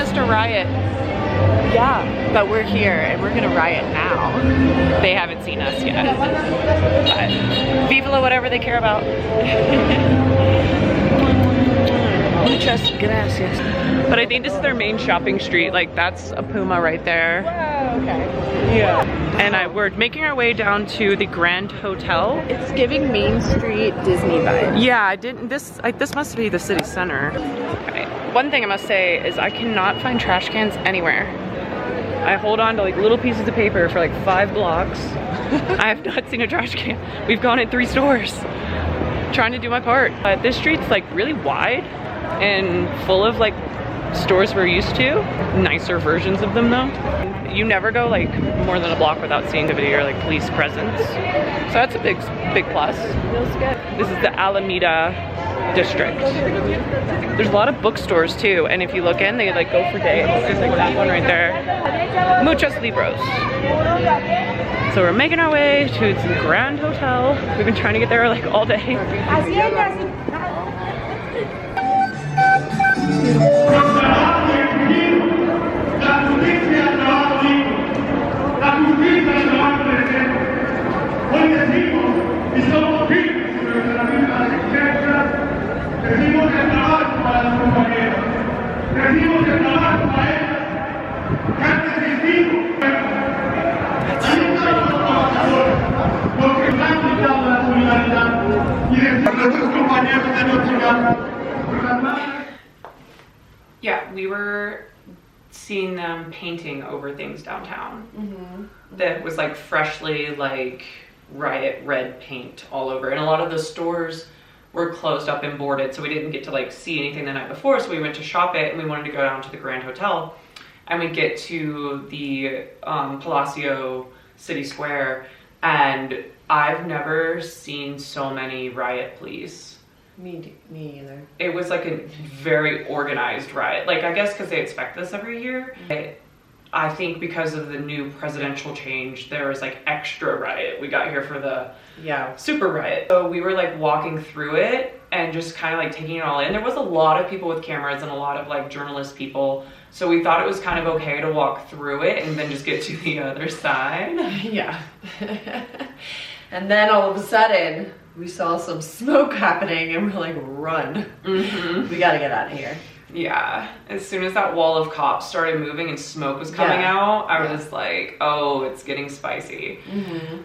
us to Riot. Yeah, but we're here and we're gonna riot now. They haven't seen us yet. But viva whatever they care about. Muchas gracias. But I think this is their main shopping street. Like that's a Puma right there. Wow, okay. Yeah. And we're making our way down to the Grand Hotel. It's giving Main Street Disney vibes. Yeah, I didn't. This must be the city center. Okay. One thing I must say is I cannot find trash cans anywhere. I hold on to like little pieces of paper for like 5 blocks. I have not seen a trash can. We've gone in 3 stores trying to do my part. This street's like really wide and full of like stores we're used to. Nicer versions of them though. You never go like more than a block without seeing activity or like police presence. So that's a big plus. Feels good. This is the Alameda district. There's a lot of bookstores too, and if you look in, they like go for days. There's like that one right there. Muchos libros. So we're making our way to the Grand Hotel. We've been trying to get there like all day. Yeah, we were seeing them painting over things downtown. That was like freshly like Riot red paint all over, and a lot of the stores were closed up and boarded, so we didn't get to like see anything the night before. So we went to shop it, and we wanted to go down to the Grand Hotel, and we get to the Palacio City Square, and I've never seen so many Riot police. Me either. It was like a very organized riot. Like I guess because they expect this every year. I think because of the new presidential change, there was like extra riot. We got here for the super riot. So we were like walking through it and just kind of like taking it all in. There was a lot of people with cameras and a lot of like journalist people. So we thought it was kind of okay to walk through it and then just get to the other side. Yeah. And then all of a sudden, we saw some smoke happening and we're like, run. We gotta get out of here. Yeah, as soon as that wall of cops started moving and smoke was coming out, I was like, oh, it's getting spicy.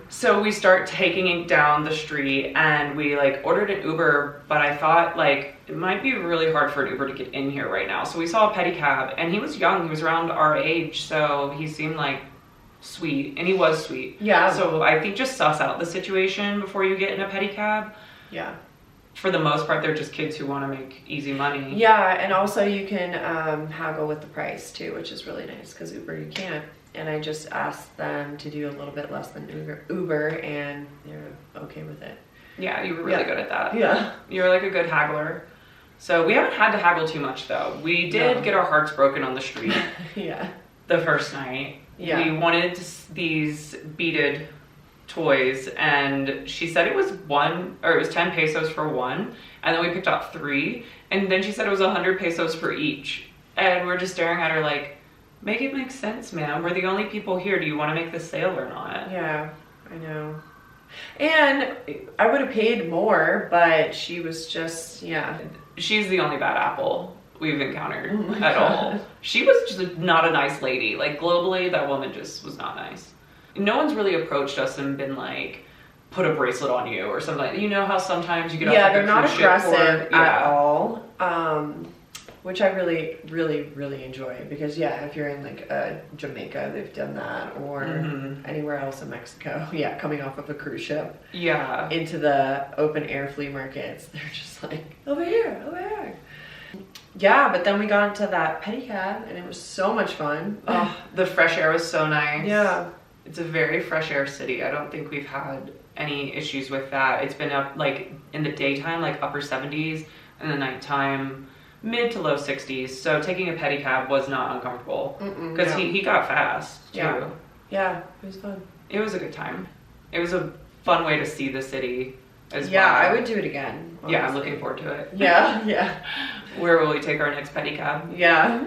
So we start taking it down the street and we like ordered an Uber, but I thought like it might be really hard for an Uber to get in here right now. So we saw a pedicab and he was young, he was around our age, so he seemed like sweet, and he was sweet. Yeah. So I think just suss out the situation before you get in a pedicab. Yeah. For the most part, they're just kids who want to make easy money. Yeah, and also you can haggle with the price too, which is really nice because Uber you can't. And I just asked them to do a little bit less than Uber and they're okay with it. Yeah, you were really good at that. Yeah. You're like a good haggler. So we haven't had to haggle too much though. We did get our hearts broken on the street. The first night. We wanted these beaded toys and she said it was 10 pesos for one, and then we picked up 3, and then she said it was 100 pesos for each, and we're just staring at her like, make it make sense, ma'am. We're the only people here. Do you want to make the sale or not? Yeah, I know. And I would have paid more, but she was just, she's the only bad apple we've encountered at all. She was just not a nice lady. Like globally, that woman just was not nice. No one's really approached us and been like, put a bracelet on you or something. You know how sometimes you get off like they're a not cruise aggressive at all, which I really, really, really enjoy because if you're in like Jamaica, they've done that, or anywhere else in Mexico, coming off of a cruise ship, into the open air flea markets, they're just like, over here, over here. Yeah, but then we got into that pedicab and it was so much fun. Oh, the fresh air was so nice. Yeah. It's a very fresh air city. I don't think we've had any issues with that. It's been up like in the daytime, like upper 70s, and the nighttime, mid to low 60s. So taking a pedicab was not uncomfortable because he got fast too. Yeah, it was fun. It was a good time. It was a fun way to see the city as well. Yeah, I would do it again. Honestly. Yeah, I'm looking forward to it. Yeah. Where will we take our next pedicab? Yeah.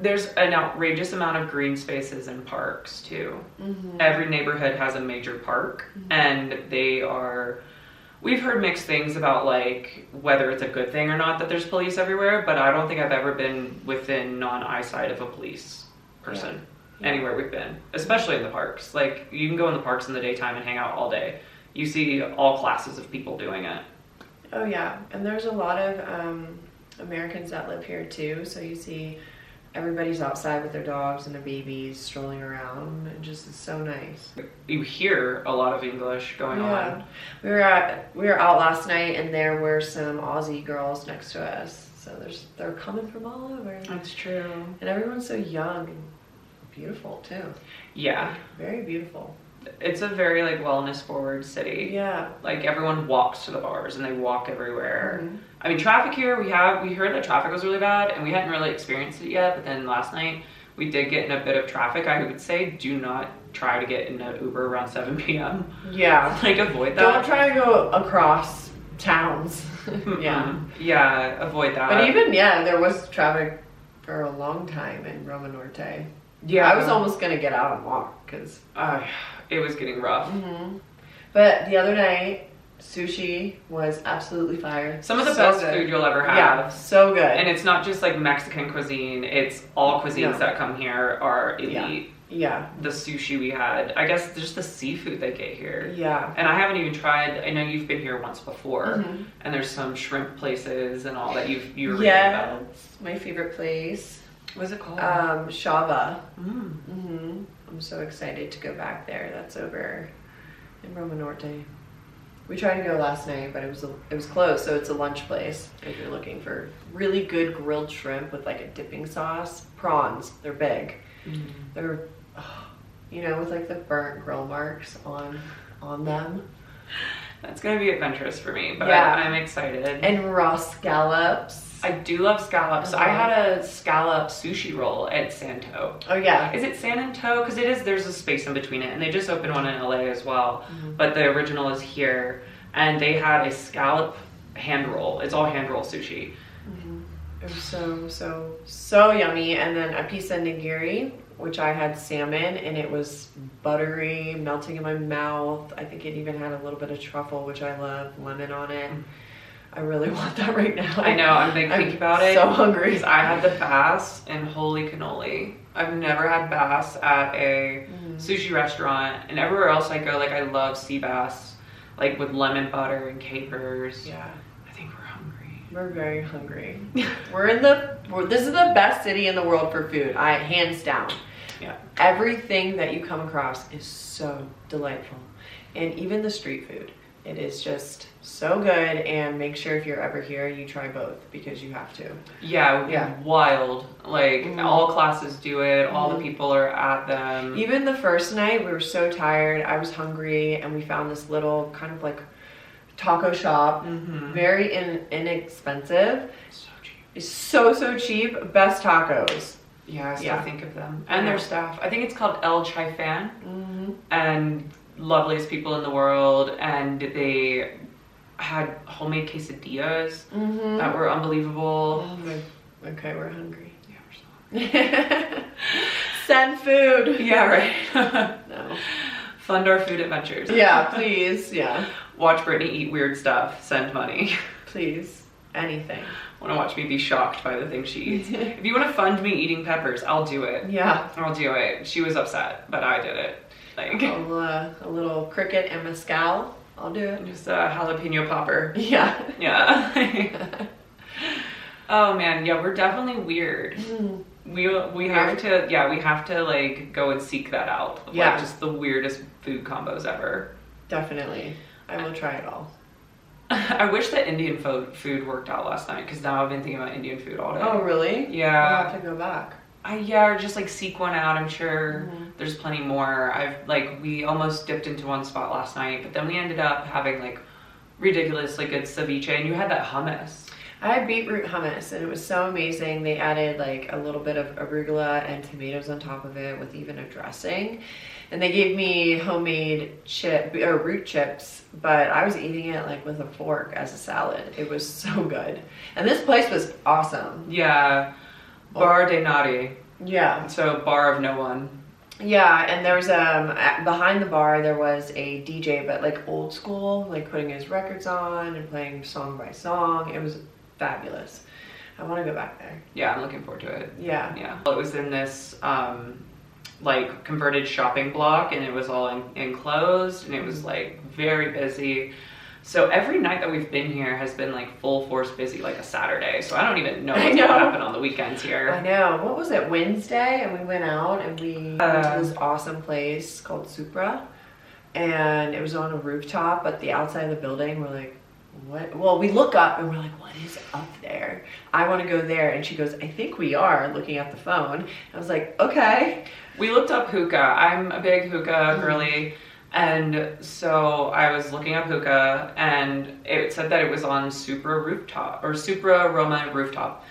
There's an outrageous amount of green spaces and parks too. Every neighborhood has a major park, and we've heard mixed things about like whether it's a good thing or not that there's police everywhere, but I don't think I've ever been within non-eyesight of a police person anywhere we've been, especially in the parks. Like, you can go in the parks in the daytime and hang out all day. You see all classes of people doing it. Oh yeah, and there's a lot of Americans that live here too, so you see everybody's outside with their dogs and their babies strolling around. It just is so nice. You hear a lot of English going on. We were out last night, and there were some Aussie girls next to us. So they're coming from all over. That's true. And everyone's so young and beautiful too. Yeah. Very beautiful. It's a very like wellness forward city. Yeah. Like, everyone walks to the bars and they walk everywhere. I mean, traffic here, we heard that traffic was really bad, and we hadn't really experienced it yet, but then last night we did get in a bit of traffic. I would say do not try to get in an Uber around 7 p.m. Yeah. Like, avoid that. Don't try to go across towns. Yeah. Yeah, avoid that. But even, there was traffic for a long time in Roma Norte. Yeah. I was almost going to get out and walk because it was getting rough. But the other night, sushi was absolutely fire. Some of the best food you'll ever have. Yeah, so good. And it's not just like Mexican cuisine, it's all cuisines that come here are elite. Yeah. The sushi we had, I guess just the seafood they get here. Yeah. And I haven't even tried, I know you've been here once before, and there's some shrimp places and all that you were reading about. It's my favorite place. What's it called? Shava. I'm so excited to go back there. That's over in Roma Norte. We tried to go last night, but it was closed, so it's a lunch place if you're looking for really good grilled shrimp with like a dipping sauce. Prawns, they're big. They're, with like the burnt grill marks on them. That's gonna be adventurous for me, but I'm excited. And raw scallops. I do love scallops. I had a scallop sushi roll at Santo. Oh yeah. Is it San Anto? Because there's a space in between it, and they just opened one in LA as well. But the original is here, and they had a scallop hand roll. It's all hand roll sushi. It was so yummy. And then a piece of nigiri, which I had salmon, and it was buttery, melting in my mouth. I think it even had a little bit of truffle, which I love, lemon on it. I really want that right now. I know, I'm thinking about it. So hungry. Because I had the bass, and holy cannoli. I've never had bass at a sushi restaurant, and everywhere else I go, like, I love sea bass, like with lemon butter and capers. Yeah. I think we're hungry. We're very hungry. This is the best city in the world for food, hands down. Yeah. Everything that you come across is so delightful. And even the street food. It is just so good, and make sure if you're ever here, you try both, because you have to. Yeah, it would be wild. Like, all classes do it, all the people are at them. Even the first night, we were so tired, I was hungry, and we found this little kind of like taco shop, very inexpensive. So cheap. It's so cheap, best tacos. Yeah, I still think of them. And their staff. I think it's called El Chaifan. And loveliest people in the world, and they had homemade quesadillas that were unbelievable. Okay, we're hungry. Yeah, we're so hungry. Send food. Yeah, right. No. Fund our food adventures. Yeah, please. Yeah. Watch Brittany eat weird stuff. Send money. Please. Anything. Want to watch me be shocked by the things she eats. If you want to fund me eating peppers, I'll do it. Yeah. I'll do it. She was upset, but I did it. Like, a little cricket and mezcal. I'll do it. Just a jalapeno popper. Yeah. Yeah. Oh man, yeah, we're definitely weird. We have to like go and seek that out. Like, just the weirdest food combos ever. Definitely. I will try it all. I wish that Indian food worked out last night, because now I've been thinking about Indian food all day. Oh really? Yeah. I'll have to go back. Or just like seek one out. I'm sure there's plenty more. We almost dipped into one spot last night, but then we ended up having like ridiculously good ceviche, and you had that hummus. I had beetroot hummus, and it was so amazing. They added like a little bit of arugula and tomatoes on top of it with even a dressing. And they gave me homemade root chips, but I was eating it like with a fork as a salad. It was so good. And this place was awesome. Yeah. Bar de Nari. Yeah. So bar of no one. Yeah, and there was behind the bar there was a DJ, but like old school, like putting his records on and playing song by song. It was fabulous. I want to go back there. Yeah, I'm looking forward to it. Yeah. Yeah. It was in this like converted shopping block, and it was all enclosed, and it was like very busy. So every night that we've been here has been like full force busy, like a Saturday. So I don't even know what's gonna happen on the weekends here. I know. What was it, Wednesday? And we went out and we went to this awesome place called Supra. And it was on a rooftop, but the outside of the building, we're like, what? Well, we look up and we're like, what is up there? I want to go there. And she goes, I think we are, looking at the phone. I was like, okay. We looked up hookah. I'm a big hookah girly. And so I was looking up hookah, and it said that it was on Supra rooftop, or Supra Roma rooftop.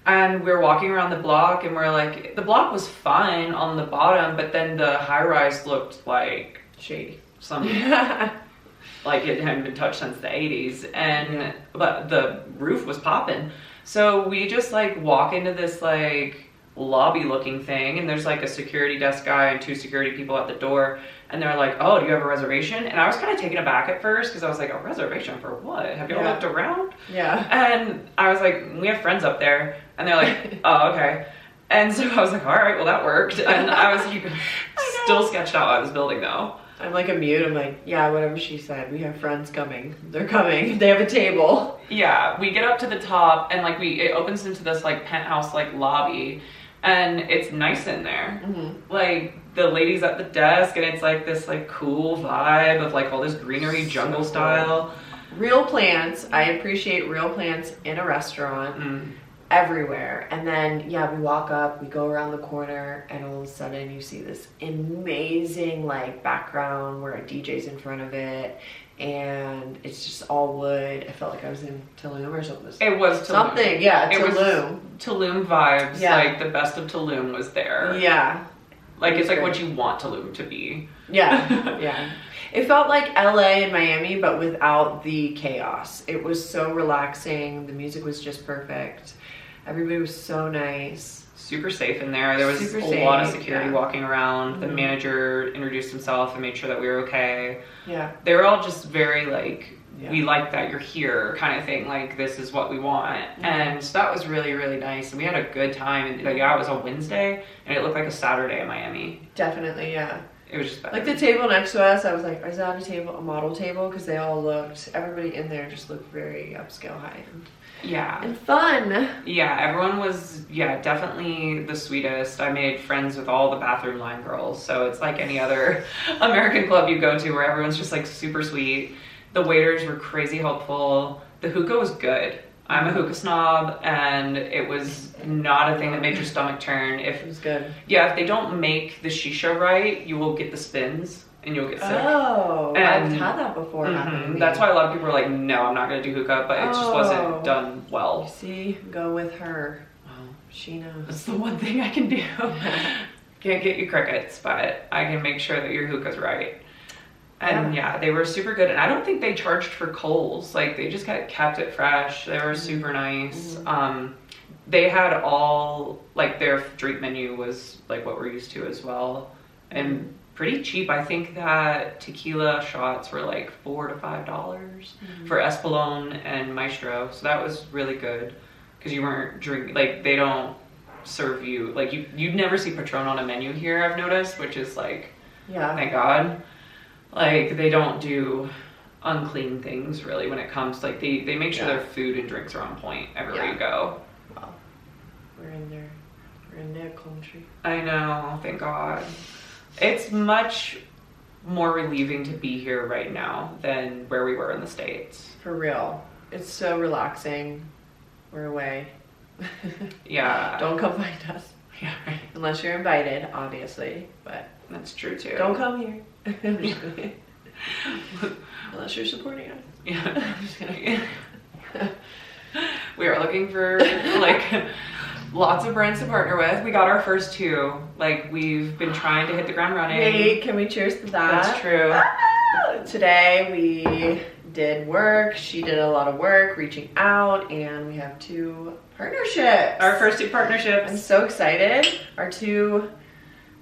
And we were walking around the block, and we're like, the block was fine on the bottom, but then the high rise looked like shady. Some like it hadn't been touched since the 80s, and but the roof was popping. So we just like walk into this like lobby looking thing, and there's like a security desk guy and 2 security people at the door, and they're like, oh, do you have a reservation? And I was kind of taken aback at first because I was like, a reservation for what? Have you all looked around? Yeah. And I was like, we have friends up there, and they're like, oh, okay. And so I was like, all right, well that worked. And I was like, still sketched out by this building though. I'm like a mute. I'm like, yeah, whatever she said. We have friends coming. They're coming. They have a table. Yeah, we get up to the top, and like it opens into this like penthouse like lobby, and it's nice in there. Mm-hmm. Like the ladies at the desk, and it's like this like cool vibe of like all this greenery jungle style. Real plants. I appreciate real plants in a restaurant. Everywhere. And then we walk up, we go around the corner, and all of a sudden you see this amazing like background where a DJ's in front of it, and it's just all wood. I felt like I was in Tulum or something. It was Tulum. Something, yeah, it Tulum. Was Tulum vibes. Yeah. Like the best of Tulum was there. Yeah. Like it's like what you want Tulum to be. Yeah. Yeah. It felt like LA and Miami, but without the chaos. It was so relaxing. The music was just perfect. Everybody was so nice. Super safe in there. There was a lot of security walking around. The manager introduced himself and made sure that we were okay. Yeah. They were all just very like, we like that you're here kind of thing. Like, this is what we want. And so that was really, really nice. And we had a good time. And it was a Wednesday, and it looked like a Saturday in Miami. Definitely, yeah. It was just better. Like the table next to us, I was like, is that a model table? Because they all everybody in there just looked very upscale high-end. Yeah. And fun. Yeah, everyone was, definitely the sweetest. I made friends with all the bathroom line girls. So it's like any other American club you go to where everyone's just like super sweet. The waiters were crazy helpful. The hookah was good. I'm a hookah snob, and it was not a thing that made your stomach turn. It was good. Yeah, if they don't make the shisha right, you will get the spins. And you'll get sick. Oh, I've had that before. That's why a lot of people are like, no, I'm not going to do hookah, but it just wasn't done well. You see, go with her. Well, she knows. That's the one thing I can do. Can't get you crickets, but I can make sure that your hookah's right. And they were super good. And I don't think they charged for coals. Like, they just kept it fresh. They were super nice. They had all, like, their drink menu was like what we're used to as well. And pretty cheap. I think that tequila shots were like $4 to $5 for Espolón and Maestro. So that was really good because you weren't drinking, like they don't serve you, like you'd never see Patron on a menu here, I've noticed, which is like, thank God. Like they don't do unclean things really when it comes, like they make sure their food and drinks are on point everywhere you go. Well, we're in their country. I know, thank God. It's much more relieving to be here right now than where we were in the States. For real. It's so relaxing. We're away. Yeah. Don't come find us. Yeah, right. Unless you're invited, obviously. But that's true too. Don't come here. Unless you're supporting us. Yeah. I'm just kidding. We are looking for like lots of brands to partner with. We got our first 2. Like, we've been trying to hit the ground running. Wait, can we cheers to that? That's true. Today we did work. She did a lot of work reaching out, and we have 2 partnerships. Our first 2 partnerships. I'm so excited. Our 2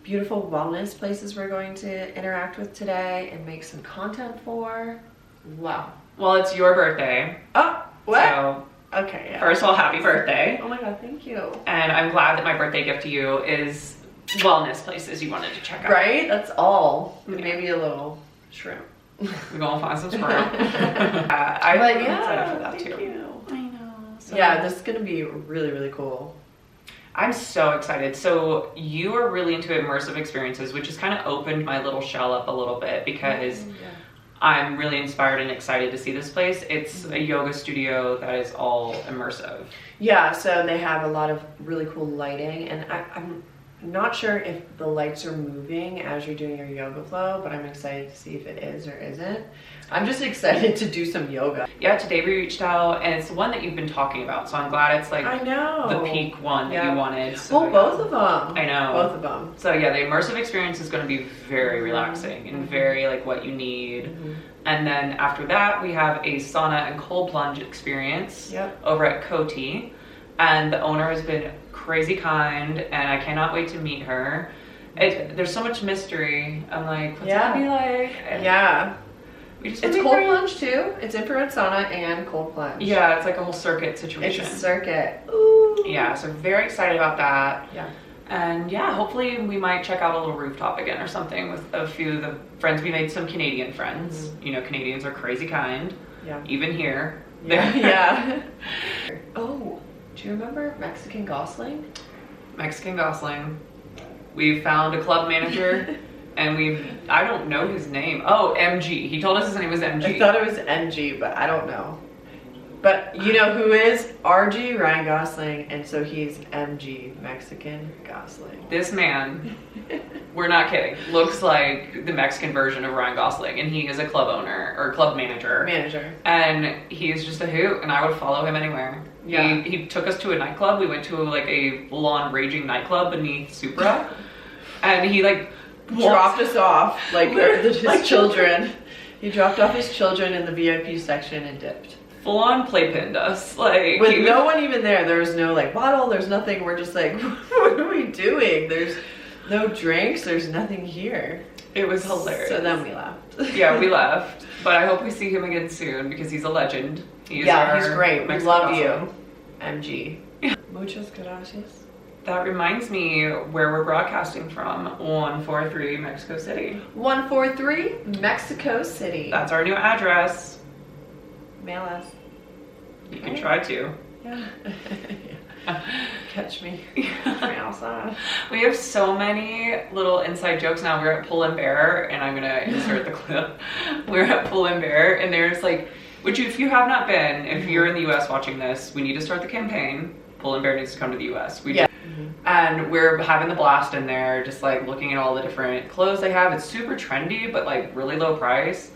beautiful wellness places we're going to interact with today and make some content for. Wow. Well, it's your birthday. Oh, what? So, okay, yeah. first of all, happy birthday. Oh my god, thank you. And I'm glad that my birthday gift to you is wellness places you wanted to check out. Right? That's all. Yeah. Maybe a little shrimp. We're gonna find some shrimp. I'm excited for that too. You. I know. So Yeah, this is gonna be really, really cool. I'm so excited. So you are really into immersive experiences, which has kind of opened my little shell up a little bit because I'm really inspired and excited to see this place. It's a yoga studio that is all immersive. Yeah, so they have a lot of really cool lighting, and I'm not sure if the lights are moving as you're doing your yoga flow, but I'm excited to see if it is or isn't. I'm just excited to do some yoga. Yeah, today we reached out, and it's the one that you've been talking about, so I'm glad it's like I know. the peak one that you wanted. So, Well, both of them. I know. Both of them. So yeah, the immersive experience is going to be very relaxing and very like what you need. And then after that, we have a sauna and cold plunge experience over at Coty. And the owner has been crazy kind, and I cannot wait to meet her. There's so much mystery. I'm like, what's it gonna be like? And it's cold plunge too. It's infrared sauna and cold plunge. Yeah, it's like a whole circuit situation. It's a circuit. Ooh. Yeah, so very excited about that. Yeah. And yeah, hopefully we might check out a little rooftop again or something with a few of the friends. We made some Canadian friends. You know, Canadians are crazy kind. Yeah. Even here. Yeah. Oh, do you remember Mexican Gosling? Mexican Gosling. We found a club manager and I don't know his name. Oh, MG. He told us his name was MG. I thought it was NG, but I don't know. But you know who is RG? Ryan Gosling, and so he's MG, Mexican Gosling. This man, we're not kidding, looks like the Mexican version of Ryan Gosling, and he is a club owner or club manager. And he is just a hoot, and I would follow him anywhere. Yeah. He took us to a nightclub. We went to like a full-on raging nightclub beneath Supra, and he like dropped us off like his children. He dropped off his children in the VIP section and dipped. Full-on playpinned us, like with no one even there. There's no like bottle. There's nothing. We're just like, what are we doing? There's no drinks. There's nothing here. It was hilarious. So then we left. Yeah, we left. But I hope we see him again soon because he's a legend. He's great. We love you, MG. Muchas gracias. That reminds me where we're broadcasting from. 143 Mexico City. 143 Mexico City. That's our new address. Mail us. You can try to. Yeah. Catch me. Outside. We have so many little inside jokes now. We're at Pull and Bear, and I'm gonna insert the clip. We're at Pull and Bear, and there's like, which if you have not been, if you're in the US watching this, we need to start the campaign. Pull and Bear needs to come to the US. And we're having the blast in there, just like looking at all the different clothes they have. It's super trendy, but like really low price.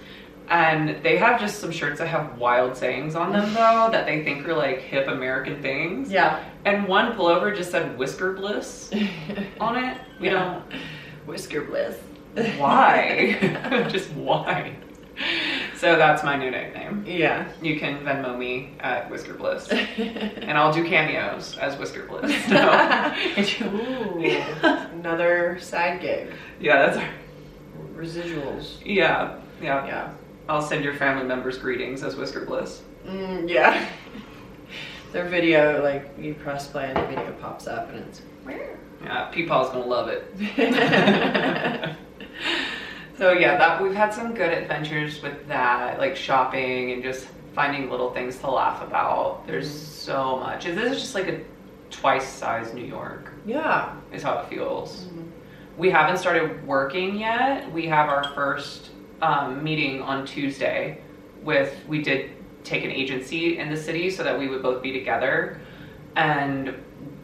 And they have just some shirts that have wild sayings on them though, that they think are like hip American things. Yeah. And one pullover just said Whisker Bliss on it. We don't. Whisker Bliss. Why? Just why? So that's my new nickname. Yeah. You can Venmo me at Whisker Bliss. And I'll do cameos as Whisker Bliss. So. Ooh, another side gig. Yeah, that's our residuals. Yeah. Yeah. I'll send your family members greetings as Whisker Bliss. Yeah. Their video, like, you press play and the video pops up and it's, where? Yeah, Peepaw's gonna love it. So yeah, we've had some good adventures with that, like shopping and just finding little things to laugh about. There's so much. This is just like a twice size New York. Yeah. Is how it feels. We haven't started working yet. We have our first meeting on Tuesday we did take an agency in the city so that we would both be together, and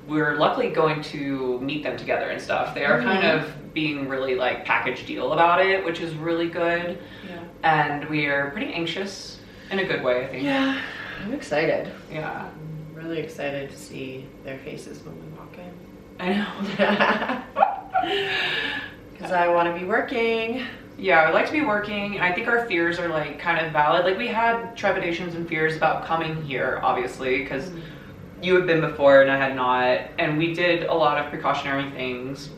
we're luckily going to meet them together and stuff. They are kind of being really like package deal about it, which is really good. Yeah. And we are pretty anxious in a good way, I think. Yeah, I'm excited. Yeah. I'm really excited to see their faces when we walk in. I know. Because I want to be working. Yeah, I like to be working. I think our fears are like kind of valid. Like we had trepidations and fears about coming here, obviously, because you had been before and I had not. And we did a lot of precautionary things.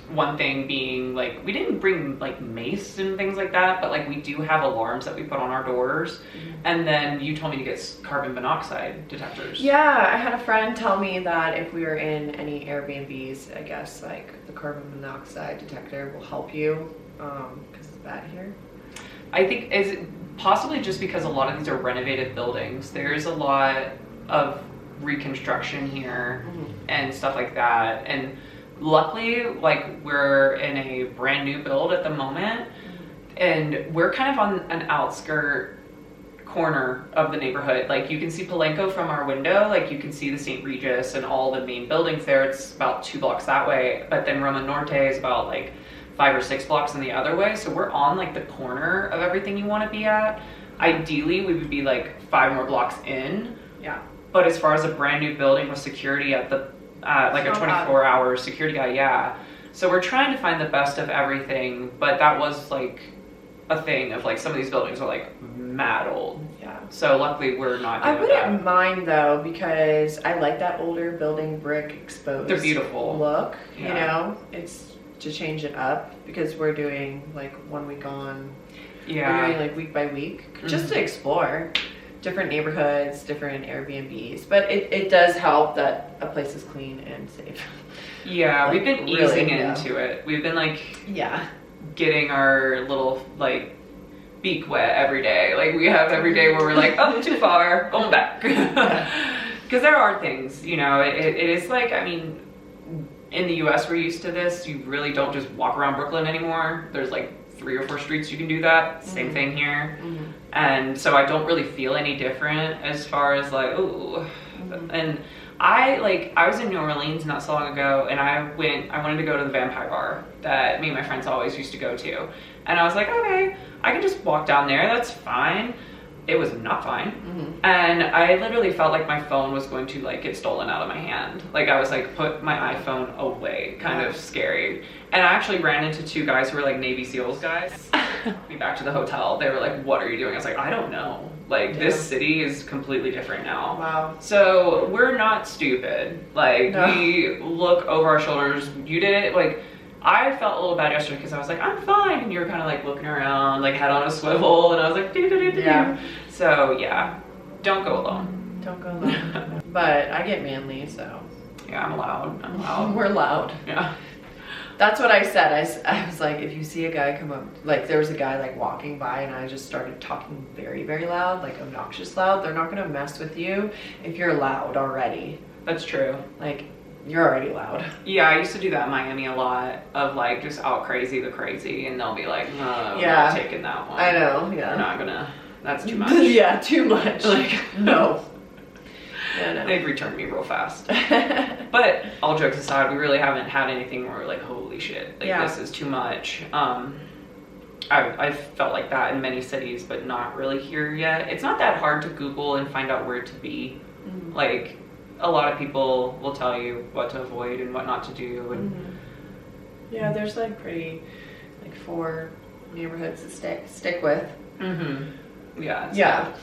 One thing being like, we didn't bring like mace and things like that, but like we do have alarms that we put on our doors. And then you told me to get carbon monoxide detectors. Yeah, I had a friend tell me that if we were in any Airbnbs, I guess like the carbon monoxide detector will help you, because it's bad here. I think is possibly just because a lot of these are renovated buildings. There's a lot of reconstruction here and stuff like that. And luckily, like we're in a brand new build at the moment, and we're kind of on an outskirt corner of the neighborhood. Like you can see Palenco from our window, like you can see the St. Regis and all the main buildings there. It's about 2 blocks that way, but then Roma Norte is about like 5 or 6 blocks in the other way. So we're on like the corner of everything you want to be at. Ideally, we would be like 5 more blocks in. Yeah. But as far as a brand new building with security at the like a 24-hour security guy, yeah. So we're trying to find the best of everything, but that was like a thing of like some of these buildings are like mad old. Yeah. So luckily we're not doing I wouldn't mind though, because I like that older building brick exposed. They're beautiful. Look, Yeah. you know, it's to change it up because we're doing like 1 week on. Yeah. We're doing like week by week just to explore different neighborhoods, different Airbnbs. But it does help that a place is clean and safe. Yeah, Like, we've been really, easing yeah. into it. We've been like Yeah. getting our little like beak wet every day. Like we have every day where we're like, oh, too far, going back. Because there are things, you know, it is like, I mean, in the US we're used to this. You really don't just walk around Brooklyn anymore. There's like 3 or 4 streets you can do that. Same thing here. And so I don't really feel any different as far as like, ooh. And I was in New Orleans not so long ago, and I wanted to go to the vampire bar that me and my friends always used to go to. And I was like, okay, I can just walk down there, that's fine. It was not fine. And I literally felt like my phone was going to like get stolen out of my hand. Like I was like, put my iPhone away, kind of scary. And I actually ran into 2 guys who were like Navy SEALs guys. Me back to the hotel. They were like, what are you doing? I was like, I don't know. Like this city is completely different now. Wow. So we're not stupid. Like we look over our shoulders. You did it. Like I felt a little bad yesterday because I was like, I'm fine. And you were kind of like looking around, like head on a swivel. And I was like, doo-doo-doo-doo. Yeah. So yeah, don't go alone. Don't go alone. But I get manly, so. Yeah, I'm loud. We're loud. Yeah. That's what I said. I was like, if you see a guy come up, like there was a guy like walking by and I just started talking very, very loud, like obnoxious loud. They're not going to mess with you if you're loud already. That's true. Like you're already loud. Yeah, I used to do that in Miami a lot of like just out crazy the crazy, and they'll be like, no, I'm Yeah. not taking that one. I know, yeah. We're not gonna, that's too much. Yeah, too much. Like, no. Yeah, no. They've returned me real fast. But all jokes aside, we really haven't had anything where we're like, holy shit, like Yeah. this is too much. I've felt like that in many cities, but not really here yet. It's not that hard to Google and find out where to be. Like a lot of people will tell you what to avoid and what not to do. And Yeah, there's like pretty, like 4 neighborhoods to stick with. Yeah. So Yeah.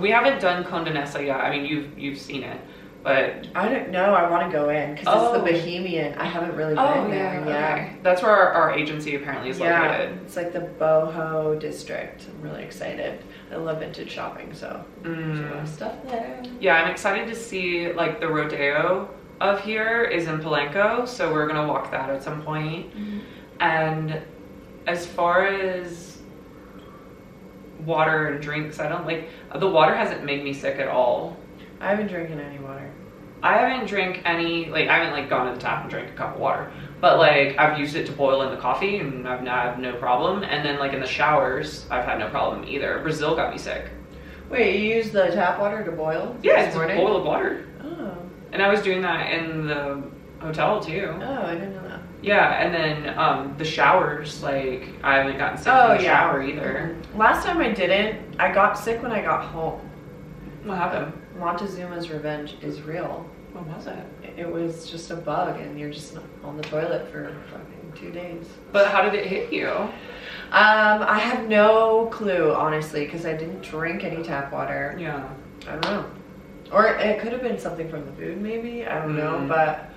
we haven't done Condé Nast yet. I mean, you've seen it, but I don't know. I want to go in because it's the Bohemian. I haven't really been there. Yeah. Okay. That's where our agency apparently is located. It's like the boho district. I'm really excited. I love vintage shopping, so there's a lot of stuff there. Yeah, I'm excited to see like the rodeo of here is in Palenco, so we're gonna walk that at some point. And as far as water and drinks, I don't like the water hasn't made me sick at all. I haven't drinking any water. I haven't drank any, like I haven't like gone to the tap and drank a cup of water, but like I've used it to boil in the coffee and I've had no problem. And then like in the showers, I've had no problem either. Brazil got me sick. Wait, you use the tap water to boil? Yeah, this it's a morning? boil of water. Oh. And I was doing that in the hotel too. Oh, I didn't know that. Yeah, and then the showers, like I haven't gotten sick from the shower either. Last time I didn't. I got sick when I got home. What happened? Montezuma's revenge is real. What was it? It was just a bug, and you're just on the toilet for fucking 2 days. But how did it hit you? I have no clue, honestly, because I didn't drink any tap water. Yeah. I don't know. Or it could have been something from the food, maybe. I don't know, but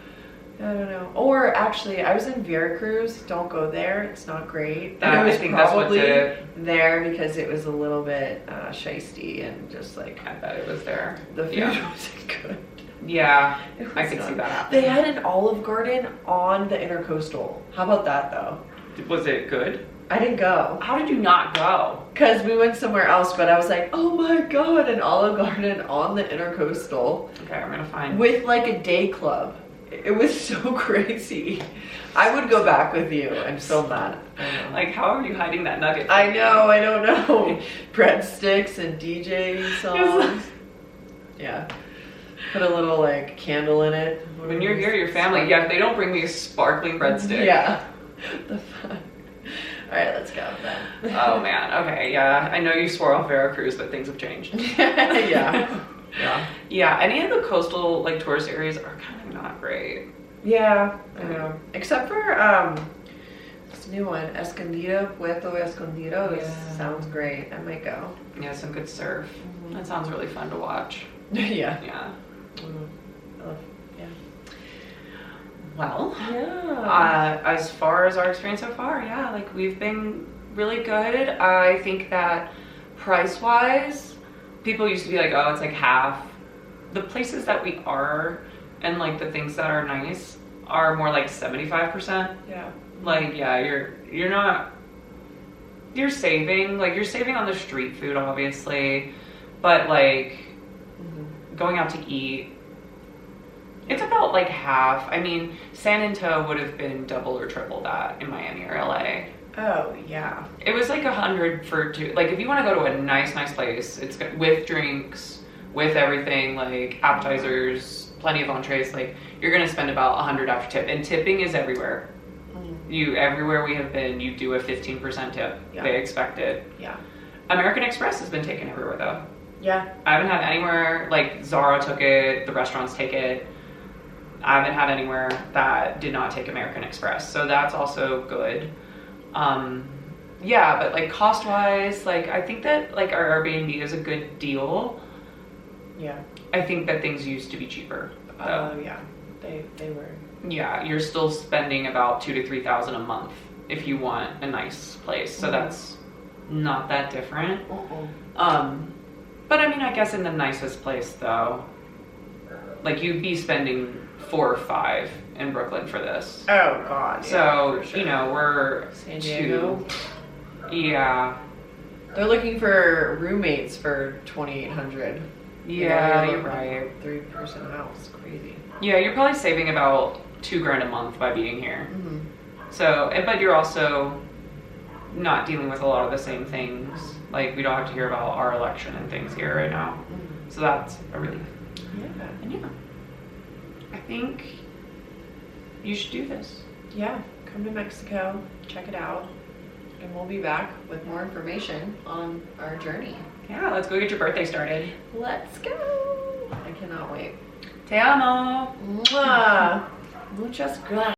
I don't know. Or actually, I was in Veracruz. Don't go there. It's not great. I was think that's what's it. there because it was a little bit shisty and just like I bet it was there. the food wasn't good. Yeah, It I was could not. see that happening. They had an Olive Garden on the Intercoastal. How about that, though? Was it good? I didn't go. How did you not go? Because we went somewhere else, but I was like, oh my god, an Olive Garden on the Intercoastal Okay, I'm gonna find. with like a day club. It was so crazy. I would go back with you. I'm so mad. Like, how are you hiding that nugget? I know, I don't know. Breadsticks and DJ songs. Yeah. Put a little like candle in it. When you're here, your family. Yeah, if they don't bring me a sparkling breadstick. Yeah. The fun. All right, let's go then. Oh man. Okay. Yeah. I know you swore off Veracruz, but things have changed. Yeah. Yeah. Yeah. Any of the coastal like tourist areas are kind of not great. Yeah, I know. Except for this new one, Escondido, Puerto Escondido. Yeah. Sounds great. I might go. Yeah, some good surf. That sounds really fun to watch. Yeah. Yeah. Yeah. Well. Yeah. As far as our experience so far, yeah, like we've been really good. I think that price-wise, people used to be like, oh, it's like half. The places that we are and like the things that are nice are more like 75%. Yeah. Like, yeah, you're not, you're saving on the street food, obviously, but like going out to eat, it's about like half. I mean, San Antonio would have been double or triple that in Miami or LA. Oh, yeah. It was like 100 for two. Like, if you want to go to a nice place, it's with drinks, with everything, like appetizers, plenty of entrees. Like, you're gonna spend about 100 after tip, and tipping is everywhere. Everywhere we have been, you do a 15% tip. Yeah. They expect it. Yeah. American Express has been taken everywhere though. Yeah. I haven't had anywhere like Zara took it. The restaurants take it. I haven't had anywhere that did not take American Express, so that's also good. Yeah, but like cost-wise, like I think that like our Airbnb is a good deal. Yeah. I think that things used to be cheaper. Oh, yeah. They were. Yeah, you're still spending about $2,000 to $3,000 a month if you want a nice place. So that's not that different. But I mean, I guess in the nicest place though, like you'd be spending 4 or 5 in Brooklyn for this. Oh god. So, yeah, for sure. you know, we're San Diego. 2. Yeah. They're looking for roommates for $2,800. Yeah, you're right. 3-person house. Crazy. Yeah, you're probably saving about $2,000 a month by being here. Mm-hmm. So, but you're also not dealing with a lot of the same things. Like, we don't have to hear about our election and things here right now. Mm-hmm. So that's a relief. Yeah. And yeah, I think you should do this. Yeah. Come to Mexico. Check it out. And we'll be back with more information on our journey. Yeah, let's go get your birthday started. Let's go. I cannot wait. Te amo. Mwah. Muchas gracias.